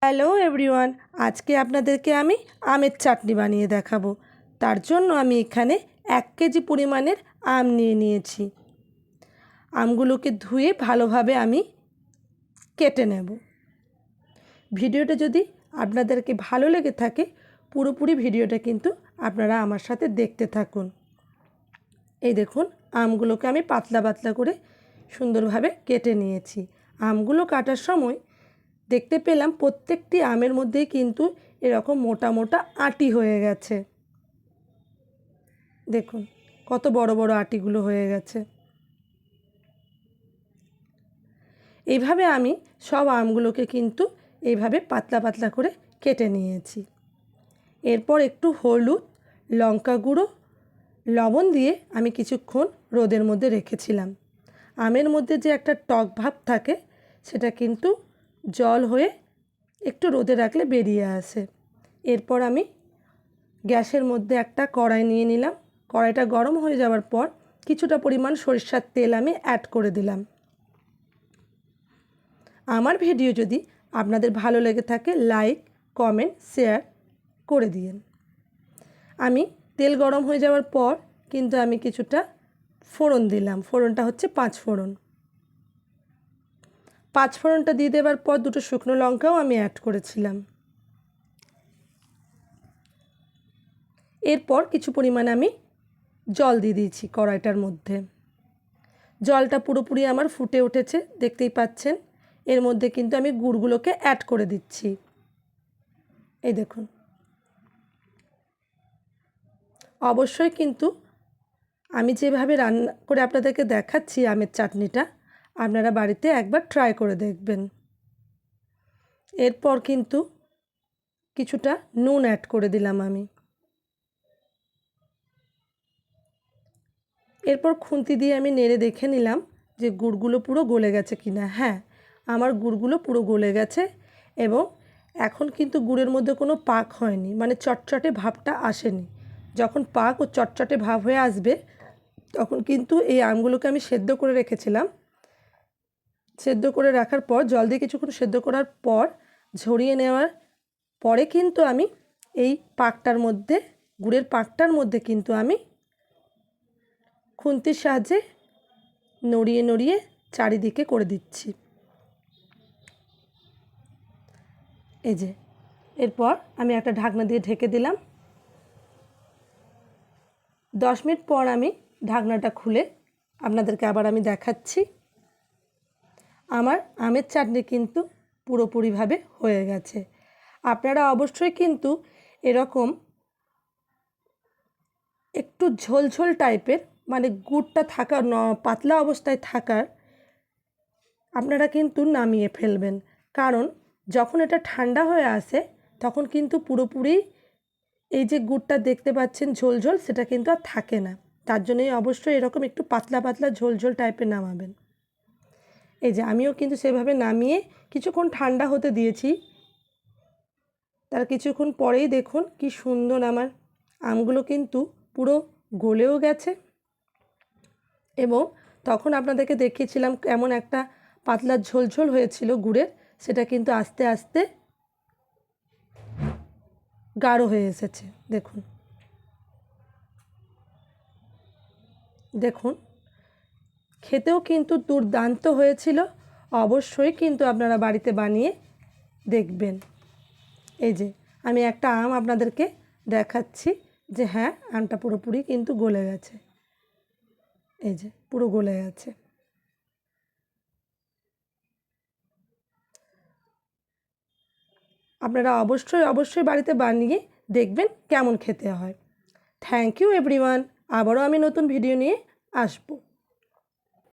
Hello everyone, আজকে আপনাদেরকে আমি আমের চাটনি বানিয়ে দেখাবো। তার জন্য আমি এখানে 1 কেজি পরিমাণের আম নিয়ে নিয়েছি। আমগুলোকে ধুয়ে ভালোভাবে আমি কেটে নেব। ভিডিওটা যদি আপনাদেরকে ভালো লেগে থাকে, পুরোপুরি ভিডিওটা কিন্তু আপনারা আমার সাথে দেখতে থাকুন। এই দেখুন, আমগুলোকে আমি পাতলা পাতলা করে সুন্দরভাবে কেটে নিয়েছি। আমগুলো কাটার সময় দেখতে পেলাম প্রত্যেকটি আমের মধ্যেই কিন্তু এরকম মোটা মোটা আঁটি হয়ে গেছে। দেখুন কত বড় বড় আঁটিগুলো হয়ে গেছে। এইভাবে আমি সব আমগুলোকে কিন্তু এইভাবে পাতলা পাতলা করে কেটে নিয়েছি। এরপর একটু হলুদ, লঙ্কা গুঁড়ো, লবণ দিয়ে আমি কিছুক্ষণ রোদের মধ্যে রেখেছিলাম। আমের মধ্যে যে একটা টক ভাব থাকে সেটা কিন্তু জল হয়ে একটু রোদে রাখলে বেরিয়ে আসে। এরপর আমি গ্যাসের মধ্যে একটা কড়াই নিয়ে নিলাম। কড়াইটা গরম হয়ে যাওয়ার পর কিছুটা পরিমাণ সরিষার তেল আমি অ্যাড করে দিলাম। আমার ভিডিও যদি আপনাদের ভালো লেগে থাকে লাইক, কমেন্ট, শেয়ার করে দিন। আমি তেল গরম হয়ে যাওয়ার পর কিন্তু আমি কিছুটা ফোড়ন দিলাম। ফোড়নটা হচ্ছে 5 ফোড়ন। 5 ফোড়নটা দিয়ে দেওয়ার পর দুটো শুকনো লঙ্কাও আমি অ্যাড করেছিলাম। এরপর কিছু পরিমাণ আমি জল দিয়ে দিয়েছি কড়াইটার মধ্যে। জলটা পুরোপুরি আমার ফুটে উঠেছে, দেখতেই পাচ্ছেন। এর মধ্যে কিন্তু আমি গুড়গুলোকে অ্যাড করে দিচ্ছি। এই দেখুন, অবশ্যই কিন্তু আমি যেভাবে রান্না করে আপনাদেরকে দেখাচ্ছি আমের চাটনিটা, আপনারা বাড়িতে একবার ট্রাই করে দেখবেন। এরপর কিন্তু কিছুটা নুন অ্যাড করে দিলাম আমি। এরপর খুন্তি দিয়ে আমি নেড়ে দেখে নিলাম যে গুড়গুলো পুরো গলে গেছে কিনা। হ্যাঁ, আমার গুড়গুলো পুরো গলে গেছে এবং এখন কিন্তু গুড়ের মধ্যে কোনো পাক হয়নি, মানে চটচটে ভাবটা আসেনি। যখন পাক ও চটচটে ভাব হয়ে আসবে তখন কিন্তু এই আমগুলোকে আমি সেদ্ধ করে রেখেছিলাম। সেদ্ধ করে রাখার পর জল দিয়ে কিছুক্ষণ সেদ্ধ করার পর ঝরিয়ে নেওয়ার পরে কিন্তু আমি এই পাকটার মধ্যে, গুড়ের পাকটার মধ্যে কিন্তু আমি খুন্তির সাহায্যে নড়িয়ে নড়িয়ে চারিদিকে করে দিচ্ছি। এই যে, এরপর আমি একটা ঢাকনা দিয়ে ঢেকে দিলাম। 10 মিনিট পর আমি ঢাকনাটা খুলে আপনাদেরকে আবার আমি দেখাচ্ছি। আমার আমের চাটনি কিন্তু পুরোপুরিভাবে হয়ে গেছে। আপনারা অবশ্যই কিন্তু এরকম একটু ঝোলঝোল টাইপের, মানে গুড়টা থাকা পাতলা অবস্থায় থাকার আপনারা কিন্তু নামিয়ে ফেলবেন। কারণ যখন এটা ঠান্ডা হয়ে আসে তখন কিন্তু পুরোপুরি এই যে গুড়টা দেখতে পাচ্ছেন ঝোলঝোল, সেটা কিন্তু আর থাকে না। তার জন্যই অবশ্যই এরকম একটু পাতলা পাতলা ঝোলঝোল টাইপের নামাবেন। এই যে আমিও কিন্তু সেভাবে নামিয়ে কিছুক্ষণ ঠান্ডা হতে দিয়েছি। তার কিছুক্ষণ পরেই দেখুন কি সুন্দর আমার আমগুলো কিন্তু পুরো গলেও গেছে এবং তখন আপনাদেরকে দেখিয়েছিলাম কেমন একটা পাতলা ঝোলঝোল হয়েছিল গুড়ের, সেটা কিন্তু আস্তে আস্তে গাঢ় হয়ে এসেছে। দেখুন দেখুন খেতেও কিন্তু দুর্দান্ত হয়েছিল। অবশ্যই কিন্তু আপনারা বাড়িতে বানিয়ে দেখবেন। এই যে আমি একটা আম আপনাদেরকে দেখাচ্ছি যে হ্যাঁ, আমটা পুরোপুরি কিন্তু গলে গেছে। এই যে পুরো গলে গেছে। আপনারা অবশ্যই অবশ্যই বাড়িতে বানিয়ে দেখবেন কেমন খেতে হয়। Thank you everyone. আবারও আমি নতুন ভিডিও নিয়ে আসবো।